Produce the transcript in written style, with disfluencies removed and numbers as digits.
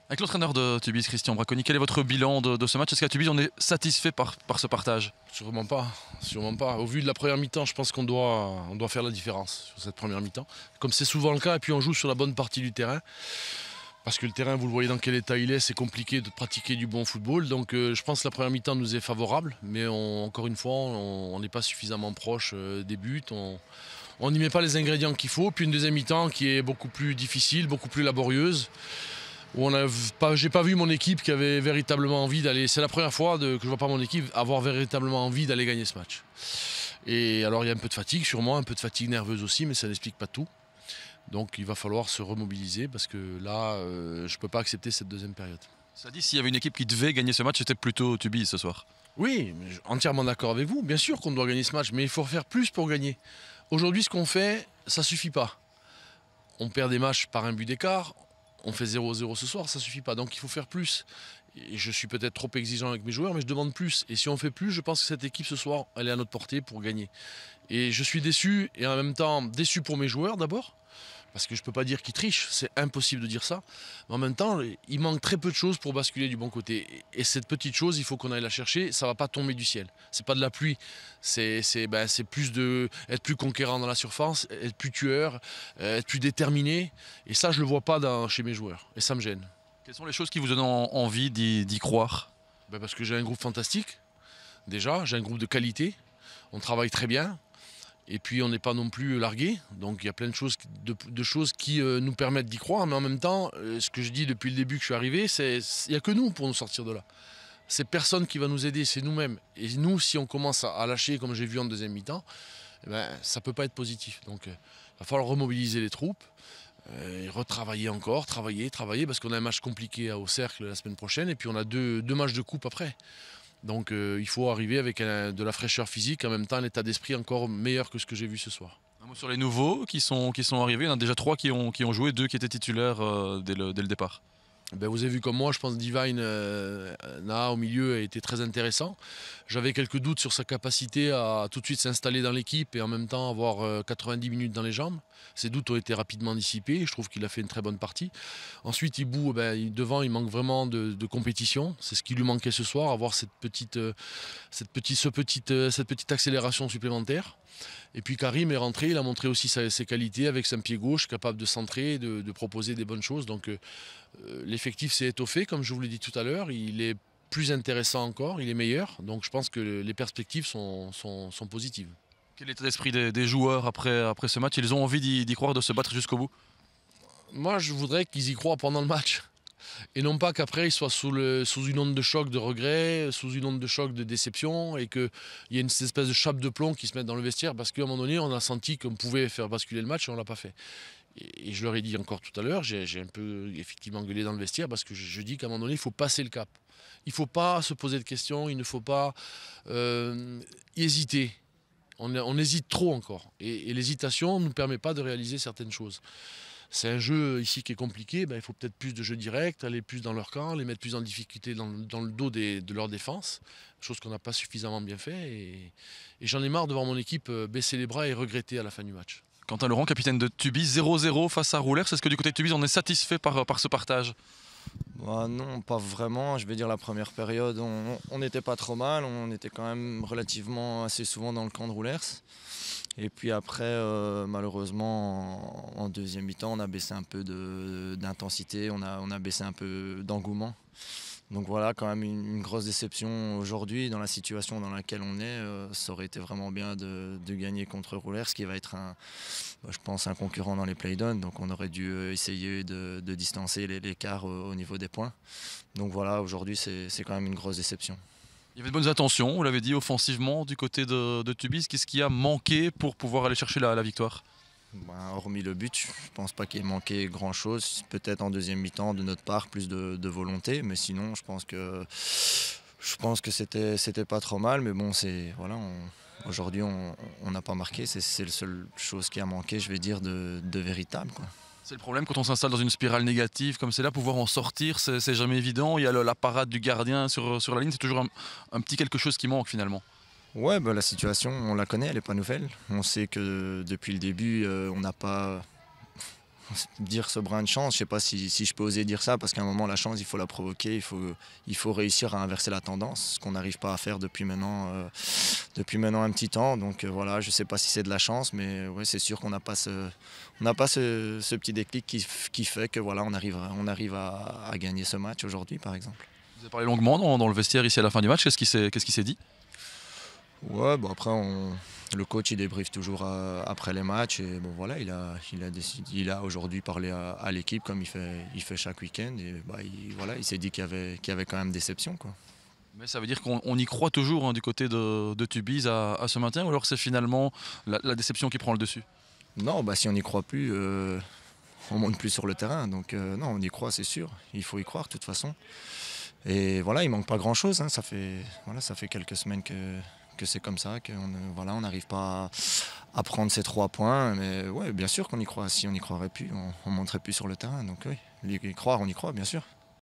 Avec l'entraîneur de Tubize, Christian Braconi, quel est votre bilan de ce match? Est-ce qu'à Tubize, on est satisfait par ce partage? Sûrement pas, sûrement pas. Au vu de la première mi-temps, je pense qu'on doit faire la différence sur cette première mi-temps. Comme c'est souvent le cas, et puis on joue sur la bonne partie du terrain. Parce que le terrain, vous le voyez dans quel état il est, c'est compliqué de pratiquer du bon football. Donc je pense que la première mi-temps nous est favorable. Mais encore une fois, on n'est pas suffisamment proche des buts. On n'y met pas les ingrédients qu'il faut. Puis une deuxième mi-temps qui est beaucoup plus difficile, beaucoup plus laborieuse. Où j'ai pas vu mon équipe qui avait véritablement envie d'aller. C'est la première fois que je vois pas mon équipe avoir véritablement envie d'aller gagner ce match. Et alors il y a un peu de fatigue, sûrement un peu de fatigue nerveuse aussi, mais ça n'explique pas tout. Donc il va falloir se remobiliser parce que là, je peux pas accepter cette deuxième période. Ça dit, s'il y avait une équipe qui devait gagner ce match, c'était plutôt Tubize ce soir. Oui, entièrement d'accord avec vous. Bien sûr qu'on doit gagner ce match, mais il faut faire plus pour gagner. Aujourd'hui, ce qu'on fait, ça suffit pas. On perd des matchs par un but d'écart. On fait 0-0 ce soir, ça suffit pas. Donc il faut faire plus. Et je suis peut-être trop exigeant avec mes joueurs, mais je demande plus. Et si on fait plus, je pense que cette équipe ce soir, elle est à notre portée pour gagner. Et je suis déçu, et en même temps déçu pour mes joueurs d'abord. Parce que je ne peux pas dire qu'ils trichent, c'est impossible de dire ça. Mais en même temps, il manque très peu de choses pour basculer du bon côté. Et cette petite chose, il faut qu'on aille la chercher, ça ne va pas tomber du ciel. Ce n'est pas de la pluie, c'est plus être plus conquérant dans la surface, être plus tueur, être plus déterminé. Et ça, je ne le vois pas chez mes joueurs. Et ça me gêne. Quelles sont les choses qui vous donnent envie d'y croire? Parce que j'ai un groupe fantastique, déjà, j'ai un groupe de qualité, on travaille très bien. Et puis on n'est pas non plus largué, donc il y a plein de choses qui nous permettent d'y croire, mais en même temps, ce que je dis depuis le début que je suis arrivé, il n'y a que nous pour nous sortir de là. C'est personne qui va nous aider, c'est nous-mêmes. Et nous, si on commence à lâcher comme j'ai vu en deuxième mi-temps, ça ne peut pas être positif. Donc il va falloir remobiliser les troupes, et retravailler encore, travailler, parce qu'on a un match compliqué au Cercle la semaine prochaine, et puis on a deux matchs de coupe après. Donc il faut arriver avec de la fraîcheur physique, en même temps un état d'esprit encore meilleur que ce que j'ai vu ce soir. Un mot sur les nouveaux qui sont arrivés. Il y en a déjà 3 qui ont joué, 2 qui étaient titulaires dès le départ. Vous avez vu comme moi, je pense que Divine au milieu a été très intéressant. J'avais quelques doutes sur sa capacité à tout de suite s'installer dans l'équipe et en même temps avoir 90 minutes dans les jambes. Ces doutes ont été rapidement dissipés. Je trouve qu'il a fait une très bonne partie. Ensuite, Ibou, devant, il manque vraiment de compétition. C'est ce qui lui manquait ce soir, avoir cette petite accélération supplémentaire. Et puis Karim est rentré, il a montré aussi ses qualités avec son pied gauche, capable de centrer, de proposer des bonnes choses. Donc l'effectif s'est étoffé, comme je vous l'ai dit tout à l'heure. Il est plus intéressant encore, il est meilleur. Donc je pense que les perspectives sont positives. Quel est l'état d'esprit des joueurs après ce match? Ils ont envie d'y croire, de se battre jusqu'au bout? Moi, je voudrais qu'ils y croient pendant le match. Et non pas qu'après ils soient sous une onde de choc de regret, sous une onde de choc de déception et qu'il y ait une espèce de chape de plomb qui se mette dans le vestiaire parce qu'à un moment donné on a senti qu'on pouvait faire basculer le match et on ne l'a pas fait. Et je leur ai dit encore tout à l'heure, j'ai un peu effectivement gueulé dans le vestiaire parce que je dis qu'à un moment donné il faut passer le cap. Il ne faut pas se poser de questions, il ne faut pas hésiter. On hésite trop encore et l'hésitation ne nous permet pas de réaliser certaines choses. C'est un jeu ici qui est compliqué, il faut peut-être plus de jeux directs, aller plus dans leur camp, les mettre plus en difficulté dans le dos de leur défense, chose qu'on n'a pas suffisamment bien fait. Et j'en ai marre de voir mon équipe baisser les bras et regretter à la fin du match. Quentin Laurent, capitaine de Tubize, 0-0 face à Roulers, est-ce que du côté de Tubize on est satisfait par ce partage? Non, pas vraiment. Je vais dire la première période, on n'était pas trop mal, on était quand même relativement assez souvent dans le camp de Roulers. Et puis après, malheureusement, en deuxième mi-temps, on a baissé un peu d'intensité, on a baissé un peu d'engouement. Donc voilà, quand même une grosse déception aujourd'hui dans la situation dans laquelle on est. Ça aurait été vraiment bien de gagner contre Roulers, qui va être je pense, un concurrent dans les play-downs. Donc on aurait dû essayer de distancer l'écart au niveau des points. Donc voilà, aujourd'hui c'est quand même une grosse déception. Il y avait de bonnes intentions, vous l'avez dit, offensivement du côté de Tubize. Qu'est-ce qui a manqué pour pouvoir aller chercher la victoire? Hormis le but, je ne pense pas qu'il ait manqué grand-chose. Peut-être en deuxième mi-temps de notre part plus de volonté, mais sinon je pense que c'était pas trop mal. Mais bon, aujourd'hui on n'a pas marqué. C'est la seule chose qui a manqué, je vais dire, de véritable, quoi. C'est le problème quand on s'installe dans une spirale négative comme c'est là, pouvoir en sortir, c'est jamais évident. Il y a la parade du gardien sur la ligne, c'est toujours un petit quelque chose qui manque finalement. Ouais, la situation, on la connaît, elle n'est pas nouvelle. On sait que depuis le début, on n'a pas dire ce brin de chance, je ne sais pas si je peux oser dire ça, parce qu'à un moment, la chance, il faut la provoquer, il faut réussir à inverser la tendance, ce qu'on n'arrive pas à faire depuis maintenant un petit temps. Donc voilà, je ne sais pas si c'est de la chance, mais ouais, c'est sûr qu'on n'a pas ce petit déclic qui fait que voilà, on arrive à gagner ce match aujourd'hui, par exemple. Vous avez parlé longuement dans le vestiaire ici à la fin du match. Qu'est-ce qui s'est dit? Ouais, bon après le coach il débriefe toujours après les matchs et bon voilà il a aujourd'hui parlé à l'équipe comme il fait chaque week-end et bah, il s'est dit qu'il y avait quand même déception quoi. Mais ça veut dire qu'on y croit toujours, hein, du côté de Tubize à ce maintien, ou alors c'est finalement la déception qui prend le dessus? Non bah si on n'y croit plus on monte plus sur le terrain donc non on y croit c'est sûr, il faut y croire de toute façon. Et voilà, il manque pas grand-chose, hein. Ça fait quelques semaines que c'est comme ça, on n'arrive pas à prendre ces 3 points. Mais ouais, bien sûr qu'on y croit. Si on n'y croirait plus, on ne monterait plus sur le terrain. Donc oui, y croire, on y croit, bien sûr.